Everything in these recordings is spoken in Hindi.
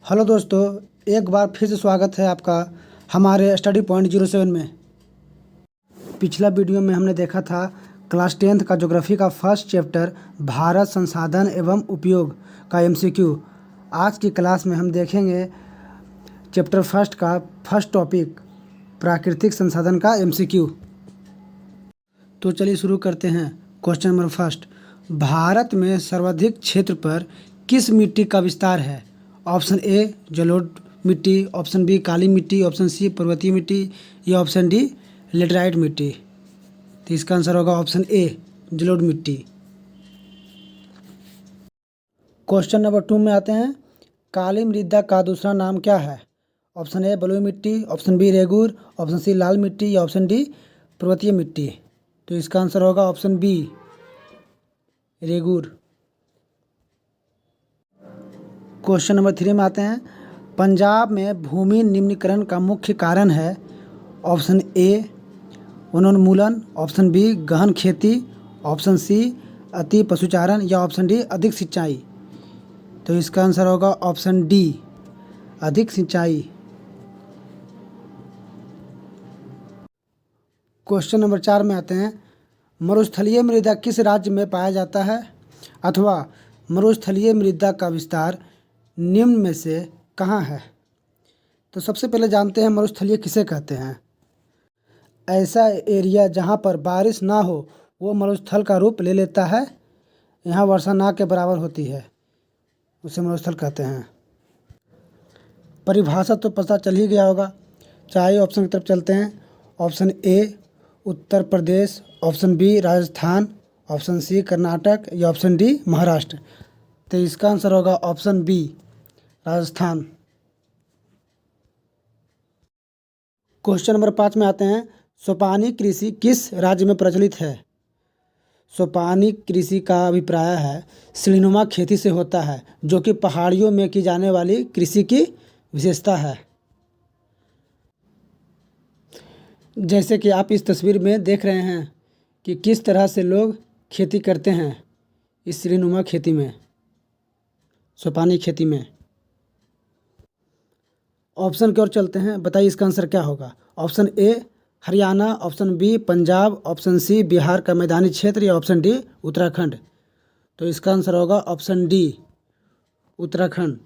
हेलो दोस्तों, एक बार फिर से स्वागत है आपका हमारे स्टडी पॉइंट 07 में। पिछला वीडियो में हमने देखा था क्लास 10th का ज्योग्राफी का फर्स्ट चैप्टर भारत संसाधन एवं उपयोग का एमसीक्यू। आज की क्लास में हम देखेंगे चैप्टर फर्स्ट का फर्स्ट टॉपिक प्राकृतिक संसाधन का एमसीक्यू। तो चलिए शुरू करते हैं। क्वेश्चन नंबर फर्स्ट, भारत में सर्वाधिक क्षेत्र पर किस मिट्टी का विस्तार है? ऑप्शन ए जलोढ़ मिट्टी, ऑप्शन बी काली मिट्टी, ऑप्शन सी पर्वतीय मिट्टी या ऑप्शन डी लेटराइट मिट्टी। तो इसका आंसर होगा ऑप्शन ए जलोढ़ मिट्टी। क्वेश्चन नंबर 2 में आते हैं, काली मृदा का दूसरा नाम क्या है? ऑप्शन ए बलुई मिट्टी, ऑप्शन बी रेगूर, ऑप्शन सी लाल मिट्टी या ऑप्शन डी पर्वतीय मिट्टी। तो इसका आंसर होगा ऑप्शन बी रेगूर। क्वेश्चन नंबर 3 में आते हैं, पंजाब में भूमि निम्नीकरण का मुख्य कारण है? ऑप्शन ए वनोन्मूलन, ऑप्शन बी गहन खेती, ऑप्शन सी अति पशुचारण या ऑप्शन डी अधिक सिंचाई। तो इसका आंसर होगा ऑप्शन डी अधिक सिंचाई। क्वेश्चन नंबर 4 में आते हैं, मरुस्थलीय मृदा किस राज्य में पाया जाता है? अथवा मरुस्थलीय मृदा का विस्तार निम्न में से कहाँ है? तो सबसे पहले जानते हैं मरुस्थलीय किसे कहते हैं। ऐसा एरिया जहाँ पर बारिश ना हो वो मरुस्थल का रूप ले लेता है। यहाँ वर्षा ना के बराबर होती है, उसे मरुस्थल कहते हैं। परिभाषा तो पता चल ही गया होगा। चाहे ऑप्शन की तरफ चलते हैं। Option A Uttar Pradesh, option B Rajasthan, option C Karnataka या ऑप्शन डी महाराष्ट्र। तो इसका आंसर होगा option B Rajasthan. Question number 5 में आते हैं, सोपानी कृषि किस राज्य में प्रचलित है? सोपानी कृषि का अभिप्राय है सीढ़ीनुमा खेती से होता है, जो कि पहाड़ियों में की जाने वाली कृषि की विशेषता है। जैसे कि आप इस तस्वीर में देख रहे हैं कि किस तरह से लोग खेती करते हैं इस सीढ़ीनुमा खेती में, सोपानी खेती में। ऑप्शन की ओर चलते हैं, बताइए इसका आंसर क्या होगा। Option A Haryana, option B Punjab, option C Bihar का मैदानी क्षेत्र या ऑप्शन डी उत्तराखंड। तो इसका आंसर होगा option D Uttarakhand.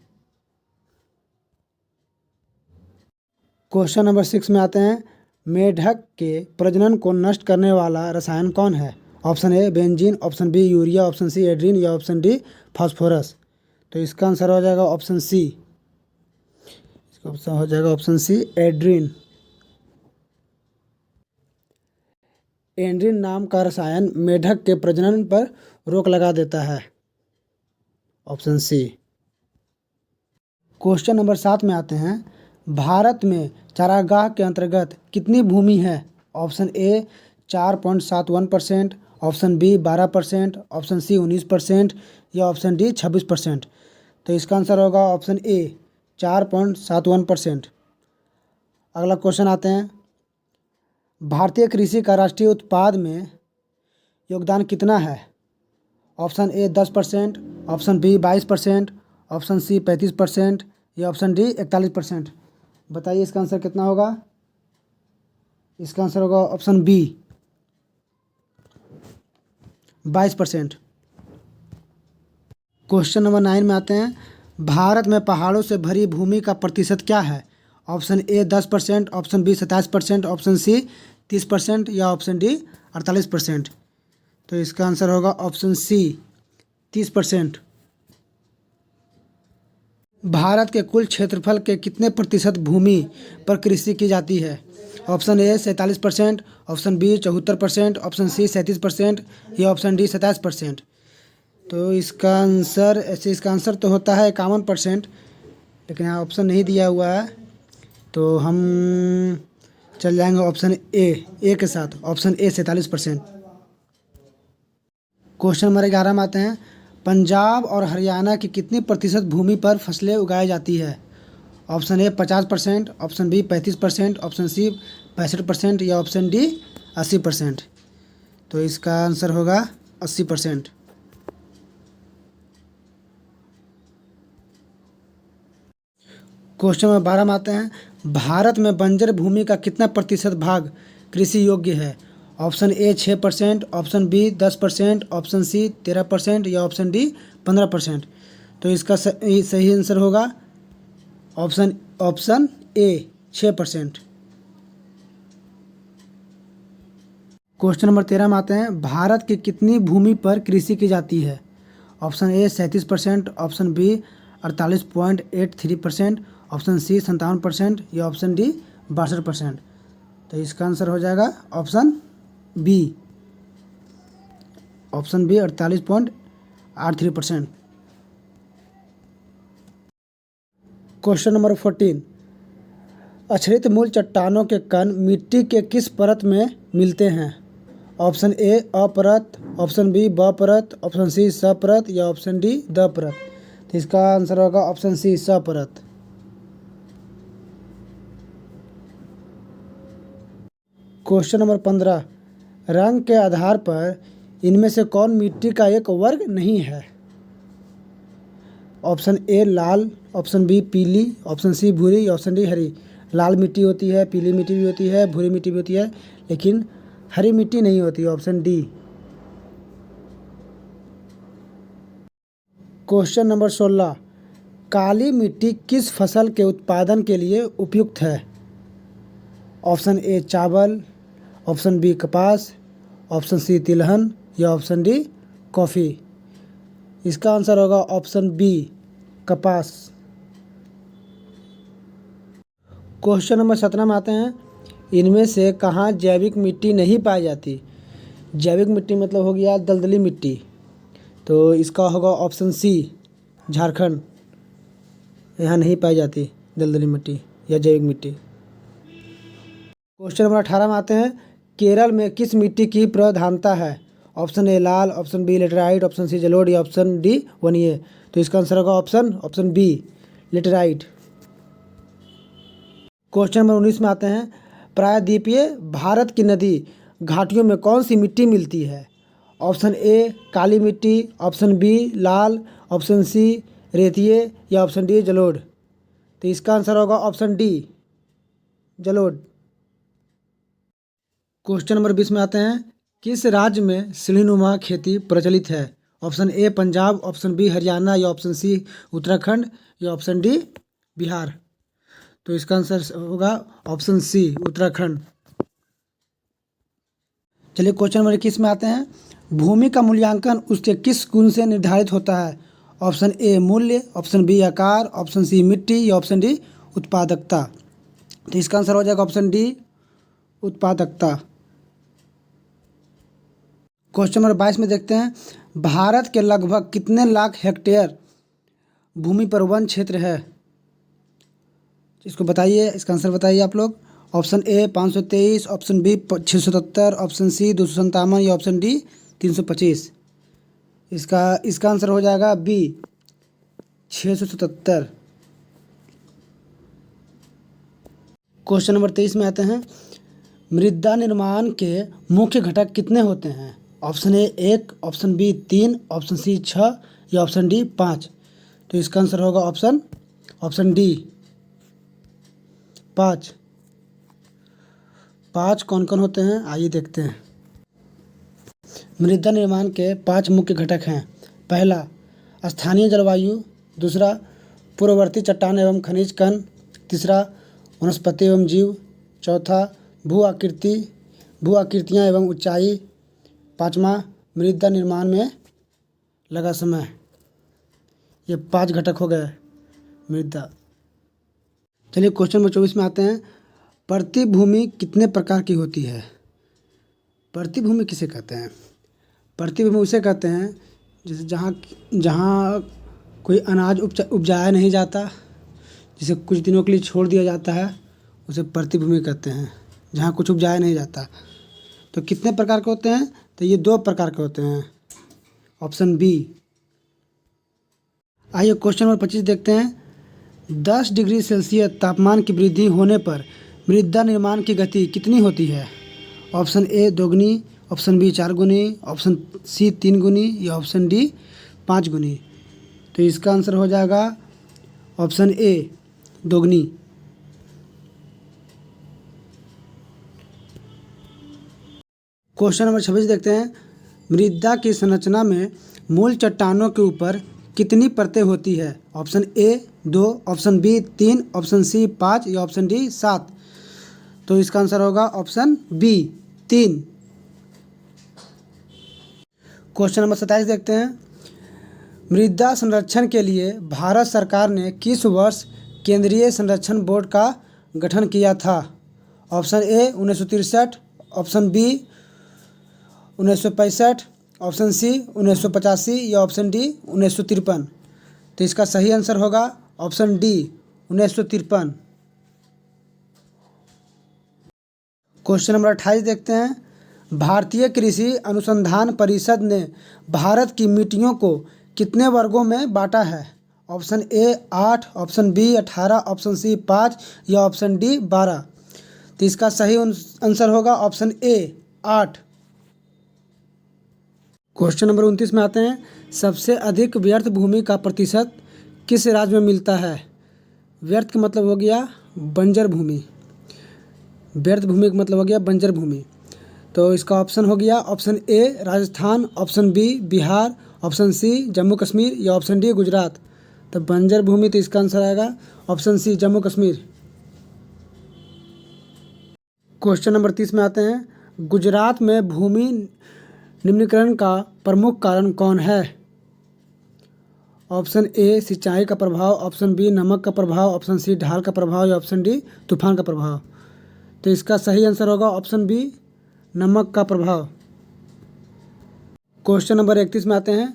Question number 6 में आते हैं, मेढक के प्रजनन को नष्ट करने वाला रसायन कौन है? Option A benzene, option B urea, option C endrin या ऑप्शन डी फास्फोरस। तो इसका आंसर हो जाएगा ऑप्शन सी, इसका ऑप्शन हो जाएगा ऑप्शन सी एड्रीन। एंड्रीन नाम का रसायन मेढक के प्रजनन पर रोक लगा देता है, ऑप्शन सी। क्वेश्चन नंबर 7 में आते हैं, भारत में चारागाह के अंतर्गत कितनी भूमि है? Option A 4.71%, option B 12%, option C 19% या ऑप्शन डी 26%। तो इसका आंसर होगा ऑप्शन ए 4.71%। अगला क्वेश्चन आते हैं, भारतीय कृषि का राष्ट्रीय उत्पाद में योगदान कितना है? Option A 10%, option B 22%, option C 35% या ऑप्शन डी 41%। बताइए इसका आंसर कितना होगा। इसका आंसर होगा ऑप्शन बी 22%। क्वेश्चन नंबर 9 में आते हैं, भारत में पहाड़ों से भरी भूमि का प्रतिशत क्या है? Option A 10%, option B 27%, option C 30% या ऑप्शन डी 48%। तो इसका आंसर होगा ऑप्शन सी 30%। भारत के कुल क्षेत्रफल के कितने प्रतिशत भूमि पर कृषि की जाती है? Option A 47%, option B 74%, option C 37% या ऑप्शन डी 27%। तो इसका आंसर तो होता है 51%, लेकिन यहाँ ऑप्शन नहीं दिया हुआ है, तो हम चल जाएंगे ऑप्शन ए के साथ, ऑप्शन ए 47%। क्वेश्चन नंबर 11 में आते हैं, पंजाब और हरियाणा की कितनी प्रतिशत भूमि पर फसलें उगाई जाती है? Option A 50%, option B 35%, option C 65% या ऑप्शन डी 80%। तो इसका आंसर होगा 80%। क्वेश्चन नंबर 12 में आते हैं। भारत में बंजर भूमि का कितना प्रतिशत भाग कृषि योग्य है? Option A 6%, option B 10%, option C 13% या ऑप्शन डी 15%। तो इसका सही आंसर होगा ऑप्शन ए 6%। क्वेश्चन नंबर 13 में आते हैं। भारत की कितनी भूमि पर कृषि की जाती है? Option A 37%, option B 48.83%, option C 57% या ऑप्शन डी 62%। तो इसका आंसर हो जाएगा ऑप्शन बी 48.83%। Question number 14। अक्षरित मूल चट्टानों के कण मिट्टी के किस परत में मिलते हैं? ऑप्शन ए अ परत, ऑप्शन बी ब परत, ऑप्शन सी स परत या ऑप्शन डी द परत। तो इसका आंसर होगा ऑप्शन सी स परत। Question number 15। रंग के आधार पर इनमें से कौन मिट्टी का एक वर्ग नहीं है? ऑप्शन ए लाल, ऑप्शन बी पीली, ऑप्शन सी भूरी, ऑप्शन डी हरी। लाल मिट्टी होती है, पीली मिट्टी भी होती है, भूरी मिट्टी भी होती है, लेकिन हरी मिट्टी नहीं होती। Option D. Question number 16। काली मिट्टी किस फसल के उत्पादन के लिए उपयुक्त है? ऑप्शन ए चावल, ऑप्शन बी कपास, ऑप्शन सी तिलहन या ऑप्शन डी कॉफ़ी। इसका आंसर होगा ऑप्शन बी कपास। क्वेश्चन नंबर 17 में आते हैं। इनमें से कहाँ जैविक मिट्टी नहीं पाई जाती? जैविक मिट्टी मतलब हो गया दलदली मिट्टी। तो इसका होगा ऑप्शन सी झारखंड। यहाँ नहीं पाई जाती दलदली मिट्टी या जैविक मिट्टी। क्वेश्चन नंबर 18 में आते हैं। केरल में किस मिट्टी की प्रधानता है? ऑप्शन ए लाल, option B laterite, option C जलोढ़ या ऑप्शन डी वनीय। तो इसका आंसर होगा option B laterite. Question number 19 में आते हैं। प्रायद्वीपीय भारत की नदी घाटियों में कौन सी मिट्टी मिलती है? ऑप्शन ए काली मिट्टी, ऑप्शन बी लाल, ऑप्शन सी रेतीय या ऑप्शन डी जलोढ़। तो इसका आंसर होगा ऑप्शन डी जलोढ़। क्वेश्चन नंबर 20 में आते हैं। किस राज्य में सीढ़ीनुमा खेती प्रचलित है? Option A Punjab, option B Haryana या ऑप्शन सी उत्तराखंड या ऑप्शन डी बिहार। तो इसका आंसर होगा ऑप्शन सी उत्तराखंड। चलिए क्वेश्चन नंबर 21 में आते हैं। भूमि का मूल्यांकन उसके किस गुण से निर्धारित होता है? ऑप्शन ए मूल्य, ऑप्शन बी आकार, ऑप्शन सी मिट्टी या ऑप्शन डी उत्पादकता। तो इसका आंसर हो जाएगा ऑप्शन डी उत्पादकता। क्वेश्चन नंबर 22 में देखते हैं। भारत के लगभग कितने लाख हेक्टेयर भूमि पर वन क्षेत्र है? इसको बताइए, इसका आंसर बताइए आप लोग। Option A 523, option B 677, option C 257 या ऑप्शन डी 325। इसका आंसर हो जाएगा बी 677। क्वेश्चन नंबर 23 में आते हैं। मृदा निर्माण के मुख्य घटक कितने होते हैं? Option A 1, option B 3, option C 6 या ऑप्शन डी 5। तो इसका आंसर होगा ऑप्शन डी 5। कौन कौन होते हैं आइए देखते हैं। मृदा निर्माण के 5 मुख्य घटक हैं। पहला स्थानीय जलवायु, दूसरा पूर्ववर्ती चट्टान एवं खनिज कण, तीसरा वनस्पति एवं जीव, चौथा भू आकृतियाँ एवं ऊंचाई, पाँचवा मृदा निर्माण में लगा समय। ये 5 घटक हो गए मृदा। चलिए क्वेश्चन नंबर 24 में आते हैं। प्रतिभूमि कितने प्रकार की होती है? प्रतिभूमि किसे कहते हैं? प्रतिभूमि उसे कहते हैं जैसे जहाँ कोई अनाज उपजाया नहीं जाता, जिसे कुछ दिनों के लिए छोड़ दिया जाता है, उसे प्रतिभूमि कहते हैं, जहाँ कुछ उपजाया नहीं जाता। तो कितने प्रकार के होते हैं? तो ये 2 प्रकार के होते हैं, ऑप्शन बी। आइए क्वेश्चन नंबर 25 देखते हैं। 10 डिग्री सेल्सियस तापमान की वृद्धि होने पर मृदा निर्माण की गति कितनी होती है? ऑप्शन ए 2 गुनी, ऑप्शन बी 4 गुनी, ऑप्शन सी 3 गुनी या ऑप्शन डी 5 गुनी। तो इसका आंसर हो जाएगा ऑप्शन ए दोगुनी। क्वेश्चन नंबर 26 देखते हैं। मृदा की संरचना में मूल चट्टानों के ऊपर कितनी परतें होती है? Option A 2, option B 3, option C 5 या ऑप्शन डी 7। तो इसका आंसर होगा ऑप्शन बी 3। क्वेश्चन नंबर 27 देखते हैं। मृदा संरक्षण के लिए भारत सरकार ने किस वर्ष केंद्रीय संरक्षण बोर्ड का गठन किया था? Option A 1963, option B 1965, option C 1985 या ऑप्शन डी 1953। तो इसका सही आंसर होगा ऑप्शन डी 1953। क्वेश्चन नंबर 28 देखते हैं। भारतीय कृषि अनुसंधान परिषद ने भारत की मिट्टियों को कितने वर्गों में बांटा है? Option A 8, option B 18, option C 5 या ऑप्शन डी 12। तो इसका सही आंसर होगा ऑप्शन ए 8। क्वेश्चन नंबर 29 में आते हैं। सबसे अधिक व्यर्थ भूमि का प्रतिशत किस राज्य में मिलता है? व्यर्थ का मतलब हो गया बंजर भूमि। व्यर्थ भूमि का मतलब हो गया बंजर भूमि। तो इसका ऑप्शन हो गया option A Rajasthan, option B Bihar, option C Jammu Kashmir या ऑप्शन डी गुजरात। तो बंजर भूमि, तो इसका आंसर आएगा option C Jammu Kashmir. Question number 30 में आते हैं। गुजरात में भूमि निम्नीकरण का प्रमुख कारण कौन है? ऑप्शन ए सिंचाई का प्रभाव, ऑप्शन बी नमक का प्रभाव, ऑप्शन सी ढाल का प्रभाव या ऑप्शन डी तूफान का प्रभाव। तो इसका सही आंसर होगा ऑप्शन बी नमक का प्रभाव। क्वेश्चन नंबर 31 में आते हैं।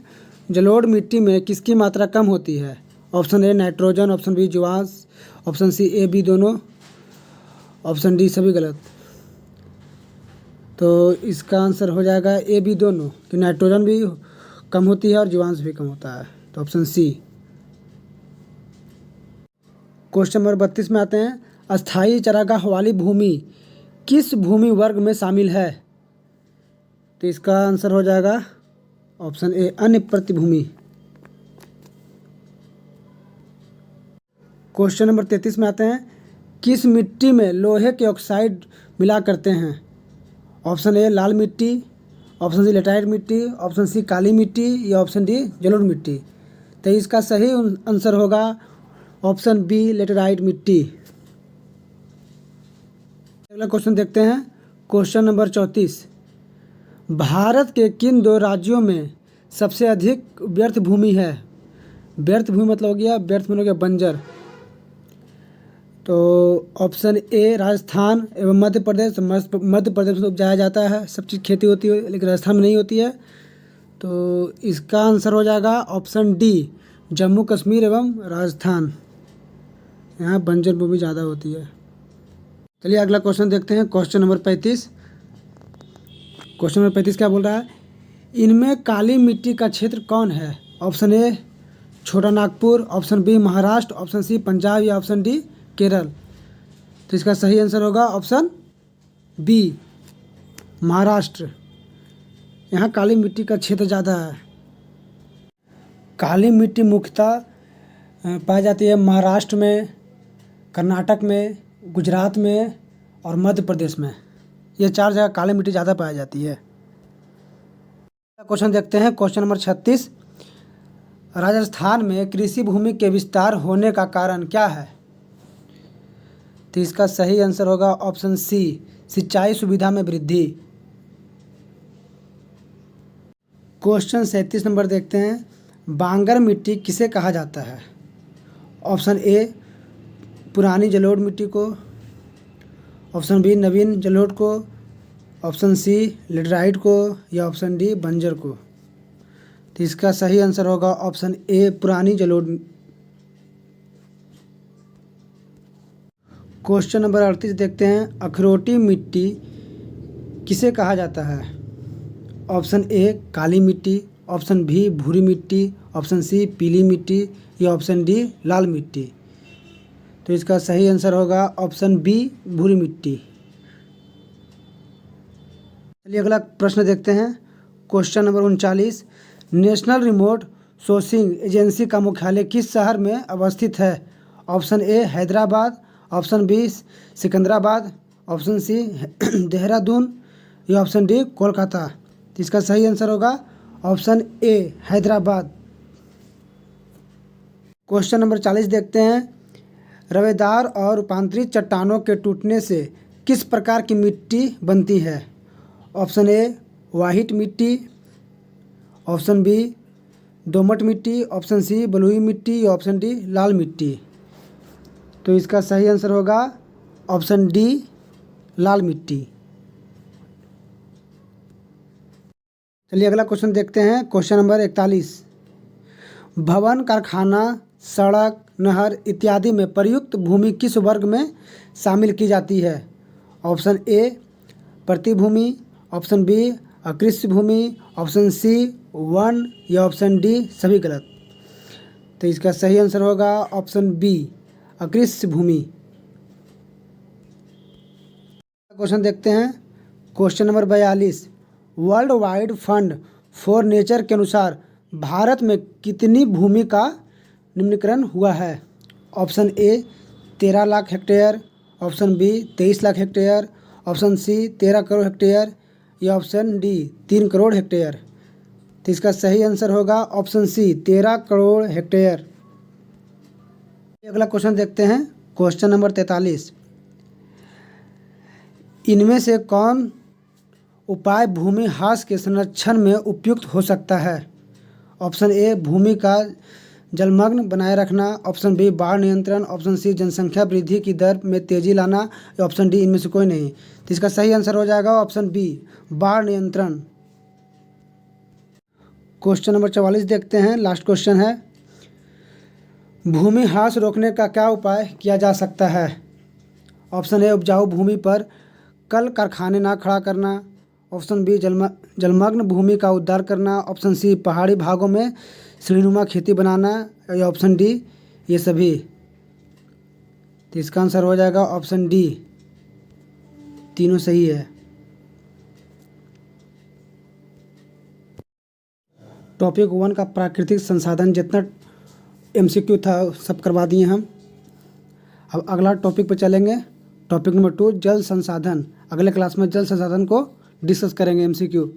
जलोढ़ मिट्टी में किसकी मात्रा कम होती है? Option A nitrogen, option B जीवांश, ऑप्शन सी ए बी दोनों, ऑप्शन डी सभी गलत। तो इसका आंसर हो जाएगा ए बी दोनों, कि नाइट्रोजन भी कम होती है और जीवांश भी कम होता है। तो ऑप्शन सी। क्वेश्चन नंबर 32 में आते हैं। अस्थायी चारागाह वाली भूमि किस भूमि वर्ग में शामिल है? तो इसका आंसर हो जाएगा ऑप्शन ए अन्य प्रतिभूमि। क्वेश्चन नंबर 33 में आते हैं। किस मिट्टी में लोहे के ऑक्साइड मिला करते हैं? ऑप्शन ए लाल मिट्टी, ऑप्शन सी लेटराइट मिट्टी, ऑप्शन सी काली मिट्टी या ऑप्शन डी जलोढ़ मिट्टी। तो इसका सही आंसर होगा ऑप्शन बी लेटराइट मिट्टी। अगला क्वेश्चन देखते हैं। Question number 34। भारत के किन 2 राज्यों में सबसे अधिक व्यर्थ भूमि है? व्यर्थ भूमि मतलब हो गया व्यर्थ मतलब हो गया बंजर। तो ऑप्शन ए राजस्थान एवं मध्य प्रदेश। मध्य प्रदेश में उपजाया जाता है, सब चीज़ खेती होती है, लेकिन राजस्थान में नहीं होती है। तो इसका आंसर हो जाएगा ऑप्शन डी जम्मू कश्मीर एवं राजस्थान। यहाँ बंजर भूमि ज़्यादा होती है। चलिए अगला क्वेश्चन देखते हैं। Question number 35। क्वेश्चन नंबर 35 क्या बोल रहा है? इनमें काली मिट्टी का क्षेत्र कौन है? Option A Chota Nagpur, option B Maharashtra, option C Punjab या ऑप्शन डी केरल। तो इसका सही आंसर होगा ऑप्शन बी महाराष्ट्र। यहाँ काली मिट्टी का क्षेत्र ज़्यादा है। काली मिट्टी मुख्यतः पाई जाती है महाराष्ट्र में, कर्नाटक में, गुजरात में और मध्य प्रदेश में। ये 4 जगह काली मिट्टी ज़्यादा पाई जाती है। क्वेश्चन देखते हैं। Question number 36। राजस्थान में कृषि भूमि के विस्तार होने का कारण क्या है? तो इसका सही आंसर होगा ऑप्शन सी सिंचाई सुविधा में वृद्धि। क्वेश्चन 37 नंबर देखते हैं। बांगर मिट्टी किसे कहा जाता है? ऑप्शन ए पुरानी जलोढ़ मिट्टी को, ऑप्शन बी नवीन जलोढ़ को, ऑप्शन सी लेटराइट को या ऑप्शन डी बंजर को। तो इसका सही आंसर होगा ऑप्शन ए पुरानी जलोढ़। क्वेश्चन नंबर 38 देखते हैं। अखरोटी मिट्टी किसे कहा जाता है? ऑप्शन ए काली मिट्टी, ऑप्शन बी भूरी मिट्टी, ऑप्शन सी पीली मिट्टी या ऑप्शन डी लाल मिट्टी। तो इसका सही आंसर होगा ऑप्शन बी भूरी मिट्टी। चलिए अगला प्रश्न देखते हैं। Question number 39। National Remote Sensing Agency का मुख्यालय किस शहर में अवस्थित है? Option A Hyderabad, option B Secunderabad, option C Dehradun या ऑप्शन डी कोलकाता। तो इसका सही आंसर होगा option A Hyderabad. Question number 40 देखते हैं। रवेदार और रूपांतरित चट्टानों के टूटने से किस प्रकार की मिट्टी बनती है? ऑप्शन ए वाहिट मिट्टी, ऑप्शन बी दोमट मिट्टी, ऑप्शन सी बलुई मिट्टी या ऑप्शन डी लाल मिट्टी। तो इसका सही आंसर होगा ऑप्शन डी लाल मिट्टी। चलिए अगला क्वेश्चन देखते हैं। Question number 41। भवन, कारखाना, सड़क, नहर इत्यादि में प्रयुक्त भूमि किस वर्ग में शामिल की जाती है? ऑप्शन ए प्रतिभूमि, ऑप्शन बी अकृषि भूमि, ऑप्शन सी वन या ऑप्शन डी सभी गलत। तो इसका सही आंसर होगा ऑप्शन बी अकृषि भूमि। क्वेश्चन देखते हैं। Question number 42। World wide fund for nature के अनुसार भारत में कितनी भूमि का निम्नीकरण हुआ है? Option A 13 lakh hectare, option B 23 lakh hectare, option C 13 crore hectare या ऑप्शन डी 3 करोड़ हेक्टेयर। तो इसका सही आंसर होगा ऑप्शन सी 13 करोड़ हेक्टेयर। अगला क्वेश्चन देखते हैं। क्वेश्चन नंबर 43। इनमें से कौन उपाय भूमि ह्रास के संरक्षण में उपयुक्त हो सकता है? ऑप्शन ए भूमि का जलमग्न बनाए रखना, ऑप्शन बी बाढ़ नियंत्रण, ऑप्शन सी जनसंख्या वृद्धि की दर में तेजी लाना या ऑप्शन डी इनमें से कोई नहीं। तो इसका सही आंसर हो जाएगा ऑप्शन बी बाढ़ नियंत्रण। क्वेश्चन नंबर 44 देखते हैं। लास्ट क्वेश्चन है। भूमि ह्रास रोकने का क्या उपाय किया जा सकता है? ऑप्शन ए उपजाऊ भूमि पर कल कारखाने ना खड़ा करना, ऑप्शन बी जलमग्न भूमि का उद्धार करना, ऑप्शन सी पहाड़ी भागों में सीढ़ीनुमा खेती बनाना या ऑप्शन डी ये सभी। तो इसका आंसर हो जाएगा ऑप्शन डी तीनों सही है। टॉपिक 1 का प्राकृतिक संसाधन जितना MCQ था सब करवा दिए हम। अब अगला टॉपिक पे चलेंगे। टॉपिक नंबर 2 जल संसाधन। अगले क्लास में जल संसाधन को डिस्कस करेंगे MCQ।